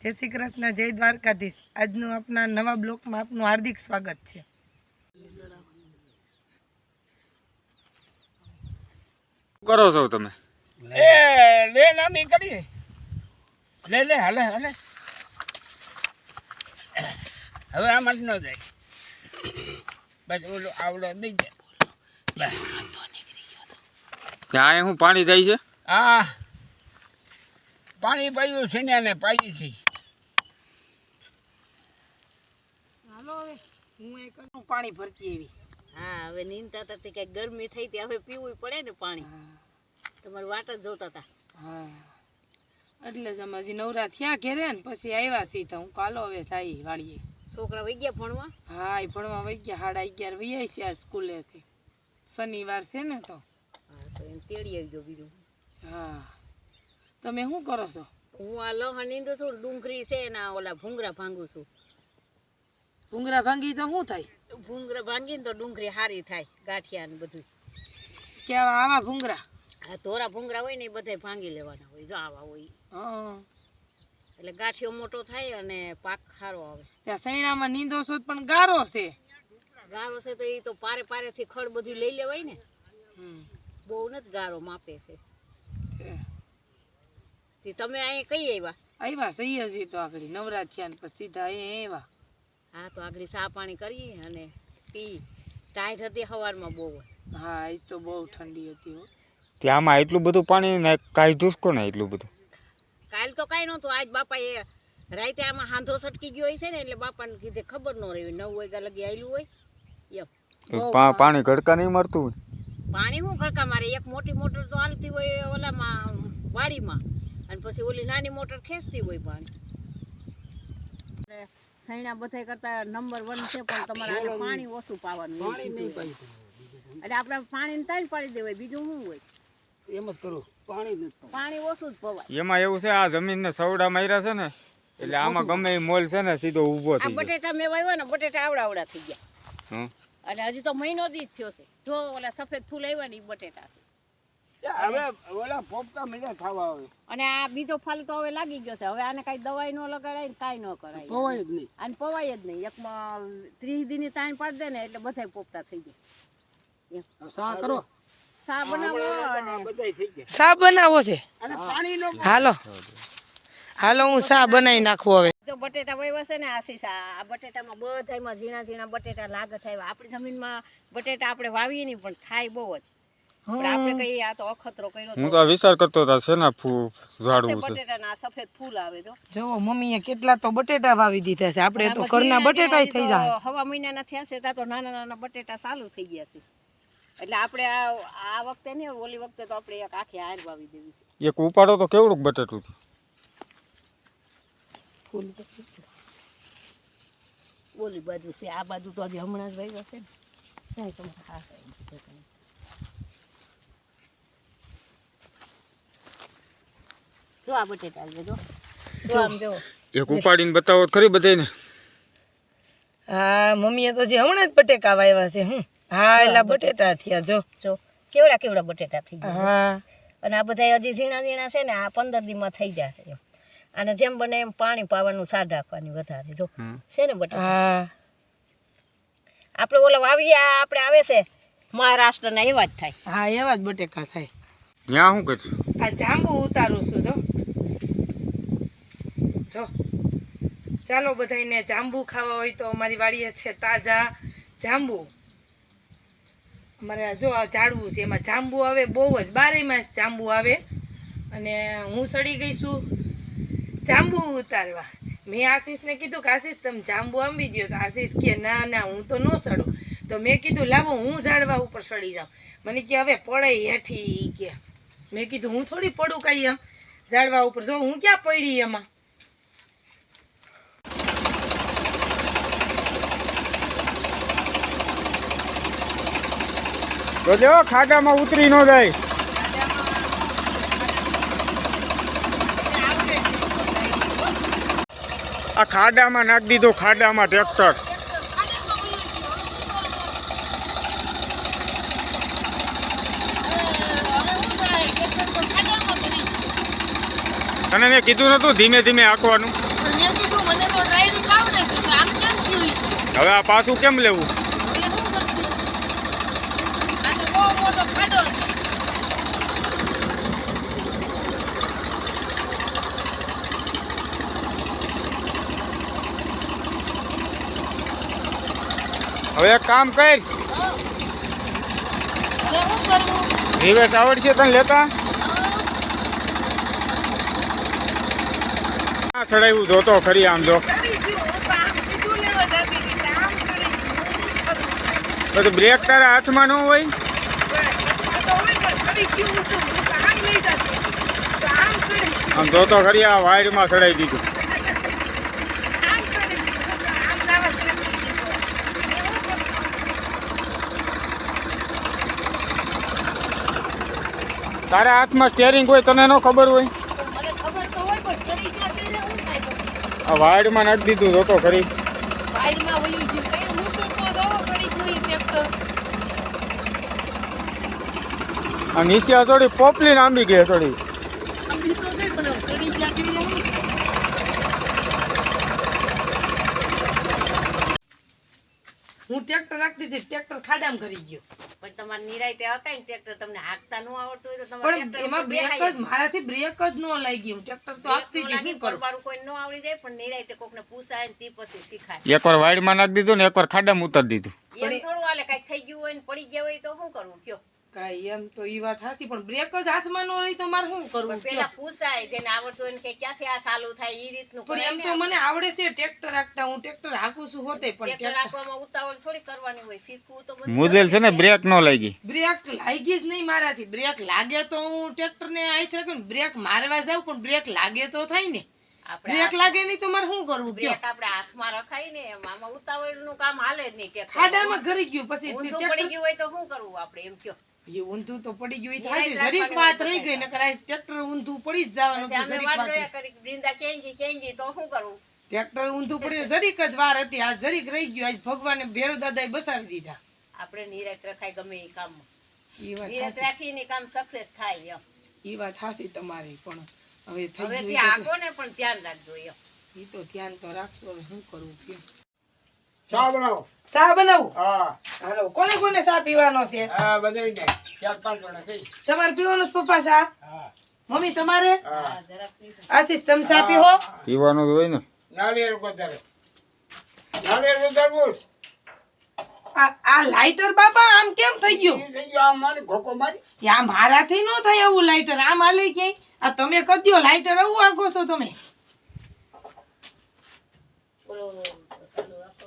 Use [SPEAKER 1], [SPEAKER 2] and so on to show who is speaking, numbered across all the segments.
[SPEAKER 1] જય શ્રી કૃષ્ણ, જય દ્વારકાધીશ। આજનું આપના નવા બ્લોકમાં આપનું હાર્દિક સ્વાગત છે।
[SPEAKER 2] કરો છો તમે?
[SPEAKER 3] એ લે નામી કરી લે લે હાલે હાલે હવે આમાં જ ન જાય બસ ઓલો આવડો દઈ જાય બસ
[SPEAKER 2] ત્યાં હું પાણી જાય છે?
[SPEAKER 3] હા પાણી પાયું છે ને અને પાઈ છે।
[SPEAKER 1] હાલો હવે હું એક પાણી ભરતી એવી।
[SPEAKER 4] હા હવે નીંદતા હતા કઈ ગરમી થઈ હતી હવે પીવું પડે ને પાણી તમારે વાટ જ જોતા હતા।
[SPEAKER 1] હા એટલે જ અમે હજી નવરા થયા ઘેરે ને પછી આવ્યા છીએ તો હું કાલો હવે સાઈ વાળીએ।
[SPEAKER 4] છોકરા વઈ ગયા ભણવા?
[SPEAKER 1] હા એ ભણવા વઈ ગયા, 11:30 વૈયા છે આ સ્કૂલેથી, શનિવાર છે ને તો।
[SPEAKER 4] હા તો એને તેડી આવજો બીજું।
[SPEAKER 1] હા તમે શું કરો છો?
[SPEAKER 4] હું આ લહણ નીંદું છું, ડુંગળી છે ને ઓલા ભૂંગરા ભાંગું છું।
[SPEAKER 1] ભૂંગરા ભાંગી તો શું થાય?
[SPEAKER 4] ભૂંગરા ભાંગીને તો ડુંગળી સારી થાય, ગાંઠિયા ને બધું।
[SPEAKER 1] કેવા આવા ભૂંગરા?
[SPEAKER 4] આ ધોરા ભૂંગરા હોય ને એ બધા ભાંગી લેવાના હોય, જો આવા હોય
[SPEAKER 1] હા
[SPEAKER 4] એટલે ગાંઠિયો મોટો થાય અને પાક સારો આવે।
[SPEAKER 1] ત્યાં સૈણામાં નીંદો છો પણ ગારો છે?
[SPEAKER 4] ગારો છે તો એ તો પારે પારેથી ખડ બધું લઈ લેવાય ને, બહુ નથી ગારો માપે છે। તમે અહીંયા કઈ આવ્યા?
[SPEAKER 1] આવ્યા સહી હજી તો આગળ નવરા થયા ને પછી સીધા અહીંયા આવ્યા।
[SPEAKER 4] હા તો આગળ ચા પાણી કરી અને પી, ટાઈટ હતી સવારમાં બહુ।
[SPEAKER 1] હા આજ તો બહુ ઠંડી હતી હો।
[SPEAKER 2] ત્યાંમાં એટલું બધું પાણી ને કાઢ્યું કોને એટલું બધું?
[SPEAKER 4] કાલ તો કાંઈ નહોતું, આજ બાપાએ રાતે આમાં હાંધો સટકી ગયો હોય છે ને એટલે બાપાને કીધે ખબર ન રહી, 9 વાગ્યા લગી આવેલું હોય એમ।
[SPEAKER 2] પાણી ગડકા નહીં મારતું હોય?
[SPEAKER 4] પાણી શું ખડકા મારે, એક મોટી મોટર તો હાલતી હોય ઓલામાં વાડીમાં અને પછી ઓલી નાની મોટર ખેંચતી હોય પાણી। સૈણા બધા કરતા નંબર 1 છે પણ તમારે આને પાણી ઓછું પાવાનું એટલે આપણે પાણીને તાણ પાડી દેવાય, બીજું શું હોય?
[SPEAKER 3] એમ જ કરું,
[SPEAKER 4] પાણી ઓછું જ પવાય।
[SPEAKER 2] એમાં એવું છે આ જમીનને સવડા માર્યા છે ને એટલે આમાં ગમે એ મોલ છે ને સીધો ઊભો
[SPEAKER 4] આ
[SPEAKER 2] થઈ જાય।
[SPEAKER 4] બટેટા મેં વાવ્યા ને બટેટા આવડા થઈ ગયા
[SPEAKER 2] હં
[SPEAKER 4] એટલે હજી તો મહિનો દી થયો છે। જો ઓલા સફેદ ફૂલ આવ્યા ને એ બટેટા છે
[SPEAKER 3] હવે ઓલા પોપટા મળ્યા ખાવા આવે
[SPEAKER 4] અને આ બીજો ફળ તો હવે લાગી ગયો છે। હવે આને કઈ દવાઈ ન લગાડાય ને કાંઈ ન કરાય,
[SPEAKER 3] પવાય જ નહીં,
[SPEAKER 4] આને પવાય જ નહીં। એકમાં 30 દીની તાણ પાડી દે ને એટલે બધા પોપટા થઈ જાય।
[SPEAKER 3] સા કરો,
[SPEAKER 4] સા બનાવો અને
[SPEAKER 3] બધાય થઈ ગયા
[SPEAKER 1] શા બનાવો છે?
[SPEAKER 3] અને પાણી નો
[SPEAKER 1] હાલો હાલો હું શા બનાવી નાખું હવે।
[SPEAKER 4] જો બટેટા વાવ્યા છે ને આશીષ, આ બટેટામાં બધામાં ઝીણા ઝીણા બટેટા લાગત આવ્યા। આપણી જમીનમાં બટેટા આપણે વાવીએ નહીં પણ થાય બહુ જ, પણ આપણે કહીએ આ તો અખતરો કર્યો
[SPEAKER 2] હું તો વિચાર કરતો હતો શેના ઝાડવું છે
[SPEAKER 4] બટેટાના સફેદ ફૂલ આવે તો
[SPEAKER 1] જો મમ્મીએ કેટલા તો બટેટા વાવી દીધા છે, આપણે તો ઘરના બટેટા થઈ જાય।
[SPEAKER 4] હવા મહિનાના થયા છે ત્યાં તો નાના નાના બટેટા ચાલુ થઈ ગયા છે એટલે આપણે આ વખતે ને ઓલી વખતે તો આપણે એક આખી હાર વાવી દેવી છે।
[SPEAKER 2] એક ઉપાડો તો કેવડું બટેટું છે?
[SPEAKER 4] ફૂલ ઓલી બાજુ છે, આ બાજુ તો હજી હમણાં જ વાવ્યા છે ને તમારે હા જો આ બટેટા જો આમ જો
[SPEAKER 2] એક ઉપાડીને બતાવો ખરી બધાને।
[SPEAKER 1] હા મમ્મીએ તો જે હમણાં જ બટેકા વાવ્યા છે। હા એલા બટેટા થયા જો
[SPEAKER 4] જો કેવડા કેવડા બટેટા થઈ ગયા।
[SPEAKER 1] હા
[SPEAKER 4] અને આ બધા હજી ઝીણા ઝીણા છે ને, આ 15 દીમાં થઈ જશે એમ। અને જેમ બને એમ પાણી પાવાનું સાડ રાખવાની વધારે જો છે ને બટેટા।
[SPEAKER 1] હા
[SPEAKER 4] આપણે ઓલા વાવીએ આપણે આવે છે મહારાષ્ટ્રના એવા જ થાય।
[SPEAKER 1] હા એવા જ બટેકા થાય।
[SPEAKER 2] ત્યાં શું કરશે?
[SPEAKER 1] આ જાંબુ ઉતારું છું જો જો ચાલો બધાને જાંબુ ખાવા હોય તો અમારી વાડીએ છે તાજા જાંબુ। અમારે જો આ ઝાડવું છે એમાં જાંબુ આવે બહુ જ, 12 માસ જાંબુ આવે। અને હું સડી ગઈ છું જાંબુ ઉતારવા। મેં આશીષને કીધું કે આશીષ તમે જાંબુ આંબી દો, તો આશીષ કે ના ના હું તો ન સડું। તો મેં કીધું લાવો હું ઝાડવા ઉપર સડી જાઉં। મને કે હવે પડે હેઠી કે, મેં કીધું હું થોડી પડું કાંઈ એમ ઝાડવા ઉપર, જો હું ક્યાં પડી એમાં।
[SPEAKER 2] તો જો ખાડામાં ઉતરી ન જાય। આ ખાડામાં નાખી દીધો, ખાડામાં ટ્રેક્ટર। તને મેં કીધું નતું ધીમે ધીમે હાંકવાનું? હવે આ પાછું કેમ લેવું?
[SPEAKER 1] હવે શું કરશું? આ તો બહુ મોટો ખાડો છે.
[SPEAKER 2] હવે એક કામ કર,
[SPEAKER 1] હવે શું કરવું?
[SPEAKER 2] રિવેશ આવડશે તને લેતા? આ ચડાવ્યું જોતો ખરી આમ જો.
[SPEAKER 1] ચડી ગયું. હું તો આમ સીધું લેવા જતી હતી. આમ ચડી ગયું. હું શું કરું?
[SPEAKER 2] પછી બ્રેક તારા હાથમાં ન હોય?
[SPEAKER 1] આ તો હોય પણ ચડી ગયું હું શું? હું તો આમ લઈ જતી હતી. તો આમ ચડી ગયું.
[SPEAKER 2] આમ જોતો ખરી આ વાયરમાં ચડાવી દીધું.
[SPEAKER 1] આમ ચડી ગયું. હું તો આમ જવા જતી હતી.
[SPEAKER 2] તારા હાથમાં સ્ટેરિંગ હોય તને ન ખબર હોય?
[SPEAKER 1] મને ખબર તો હોય પણ ચડી ગયા તેને શું થાય પછી?
[SPEAKER 2] આ વાયરમાં નાખી દીધું જોતો ખરી.
[SPEAKER 1] વાડીમાં વયું ગયું. કઈ હું શું તો દવો પડી ગયું ઈ ટ્રેક્ટર.
[SPEAKER 2] આ નીચે થોડી પોપલી આંબી ગઈ થોડી.
[SPEAKER 1] આમ બીતો ગઈ પણ હવે ચડી ગયા કેવી રીતે? હું ટ્રેક્ટર રાખતી હતી ટ્રેક્ટર ખાડામાં કરી ગયો.
[SPEAKER 4] પણ તમારે નિરાયતે હકાય ને ટ્રેક્ટર તમને હાંકતા ન આવડતું હોય તો તમારે
[SPEAKER 1] પણ
[SPEAKER 4] ટ્રેક્ટર
[SPEAKER 1] એમાં
[SPEAKER 4] ઉપર
[SPEAKER 1] બ્રેક
[SPEAKER 4] બેહાય
[SPEAKER 1] જ મારાથી બ્રેક જ ન લાગી. હું ટ્રેક્ટર તો આપતી જ શું કરું?
[SPEAKER 4] મારું કોઈ ન આવડી જાય પણ નિરાયતે કોકને પૂછાય ને તે પછી શીખાય
[SPEAKER 2] એકવાર વાયરમાં નાખી દીધું ને એકવાર ખાડામાં ઉતારી દીધું.
[SPEAKER 4] એમ થોડું હાલે કઈક થઈ ગયું હોય ને પડી ગયા હોય તો શું કરવું કયો
[SPEAKER 1] કાંઈ એમ તો ઈ વાત હાચી પણ બ્રેક જ હાથમાં ન રહી તો મારે શું કરવું?
[SPEAKER 4] પણ પેલા પૂછાય જેને આવડતું હોય ને કે ક્યાંથી આ ચાલુ થાય ઈ રીતનું
[SPEAKER 1] પણ એમ તો મને આવડે છે ટ્રેક્ટર રાખતા. હું ટ્રેક્ટર હાંકું છું હોતે પણ
[SPEAKER 4] ટ્રેક્ટર રાખવામાં ઉતાવળ થોડી કરવાની હોય શીખવું તો બધું
[SPEAKER 2] મુદેલ છે ને બ્રેક ન લાગી.
[SPEAKER 1] બ્રેક લાગી જ નહીં મારાથી. બ્રેક લાગે તો હું ટ્રેક્ટર ને આઈ રાખું ને બ્રેક મારવા જાઉં પણ બ્રેક લાગે તો થાય ને.
[SPEAKER 4] આપણે
[SPEAKER 1] બ્રેક લાગે નહીં તો મારે શું કરવું? કયો?
[SPEAKER 4] બ્રેક આપણે હાથમાં રખાય ને આમાં ઉતાવળ નું કામ હાલે જ નહીં ટ્રેક્ટર
[SPEAKER 1] ખાડામાં ઘરી ગયું પછી
[SPEAKER 4] ઊંધું
[SPEAKER 1] ટ્રેક્ટર
[SPEAKER 4] પડી ગયું હોય તો શું કરવું આપણે એમ કયો
[SPEAKER 1] એ ઊંધું તો પડી ગયું ઈ થાય છે. જરીક વાત રહી ગઈ નકર આ ટ્રેક્ટર ઊંધું પડી જ જવાનું
[SPEAKER 4] પછી
[SPEAKER 1] હતું.
[SPEAKER 4] અમે
[SPEAKER 1] જરીક
[SPEAKER 4] વાત
[SPEAKER 1] વાત
[SPEAKER 4] કર્યા કરી બિંદા કેંગી તો શું કરવું
[SPEAKER 1] ટ્રેક્ટર ઊંધું પડ્યું જરીક જ વાર હતી. આ જરીક રહી ગયું. આજ ભગવાને ભેરુ દાદાએ બસાવી દીધા.
[SPEAKER 4] આપણે નિરાત રખાય ગમે એ કામમાં
[SPEAKER 1] ઈ વાત
[SPEAKER 4] નિરાત
[SPEAKER 1] હાચી.
[SPEAKER 4] રાખીને કામ સક્સેસ થાય એમ
[SPEAKER 1] ઈ વાત હાચી તમારી પણ હવે થઈ
[SPEAKER 4] હવેથી
[SPEAKER 1] ગયું
[SPEAKER 4] આગો ને પણ ધ્યાન રાખજો એમ
[SPEAKER 1] ઈ તો ધ્યાન તો રાખશો. હવે શું કરવું? કયો?
[SPEAKER 3] ચા બનાવો.
[SPEAKER 1] ચા બનાવું?
[SPEAKER 3] હા
[SPEAKER 1] હાલો કોને કોને ચા પીવાનો છે?
[SPEAKER 3] હા બનાવી દે 4-5 જણા થઈ.
[SPEAKER 1] તમારે પીવાનો છે પપ્પા ચા?
[SPEAKER 3] હા
[SPEAKER 1] મમ્મી તમારે?
[SPEAKER 4] હા જરાક પીધું.
[SPEAKER 1] આશીષ તમે ચા પીવો?
[SPEAKER 2] પીવાનું જ હોય ને.
[SPEAKER 3] નાળિયેર વધારે નાળિયેર તરબૂચ
[SPEAKER 1] આ લાઇટર બાપા આમ કેમ થઈ ગયું?
[SPEAKER 3] ઈ થઈ ગયો આમ મારી ઘોકો મારી
[SPEAKER 1] આ મારાથી નો થાય એવું લાઇટર. આમ હાલે ક્યાંય? આ તમે કરી દો લાઇટર. આવું આગો છો તમે?
[SPEAKER 4] બોલો ચાલુ રાખો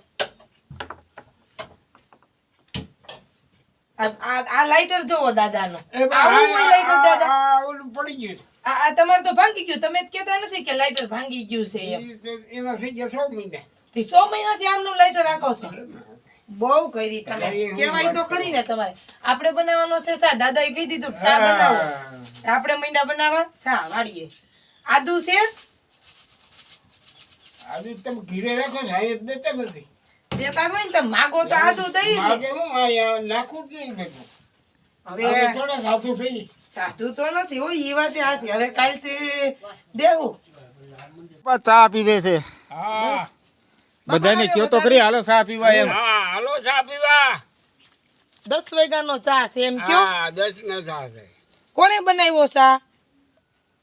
[SPEAKER 1] આ લાઇટર જોવો દાદાનો.
[SPEAKER 3] એ બા,
[SPEAKER 1] આવું હોય લાઇટર દાદા?
[SPEAKER 3] આ ઓલું પડી ગયું
[SPEAKER 1] આ તમારે તો ભાંગી ગયું. તમે જ કહેતા નથી કે લાઇટર ભાંગી ગયું છે એમ.
[SPEAKER 3] છે એમાં થઈ ગયા 6 મહિના
[SPEAKER 1] તે 100 મહિનાથી આમનું લાઇટર રાખો છો? બહુ કરી તમે. કહેવાય તો ખરી ને તમારે. આપણે બનાવવાનો છે શા? દાદાએ કહી દીધું કે શા બનાવો. આપણે મહિના બનાવવા શા વાળીએ. આદુ છે?
[SPEAKER 3] આજુ તમે ઘીરે રાખો ને આ દેતા નથી
[SPEAKER 1] દેતા હોય ને તમે માગો તો આદુ દઈ જ ને.
[SPEAKER 3] માગે હું આ નાખું જ નહીં બધું
[SPEAKER 1] હવે
[SPEAKER 3] હવે થોડા સાચું થઈ
[SPEAKER 1] સાધુ તો નથી હોય ઈ વાત હાચી. હવે કાલથી દેવું.
[SPEAKER 2] ચા પીવે છે.
[SPEAKER 3] હા
[SPEAKER 2] બધાને કયો તો ખરી હાલો ચા પીવા એમ.
[SPEAKER 3] હા હાલો ચા પીવા
[SPEAKER 1] 10 વાગ્યાનો ચા છે એમ કયો?
[SPEAKER 3] હા 10 ના ચા છે
[SPEAKER 1] કોણે બનાવ્યો ચા?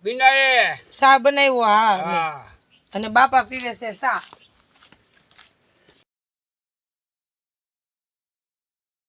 [SPEAKER 3] બિનાએ
[SPEAKER 1] ચા બનાવ્યો? હા
[SPEAKER 3] હા
[SPEAKER 1] અને બાપા પીવે છે ચા.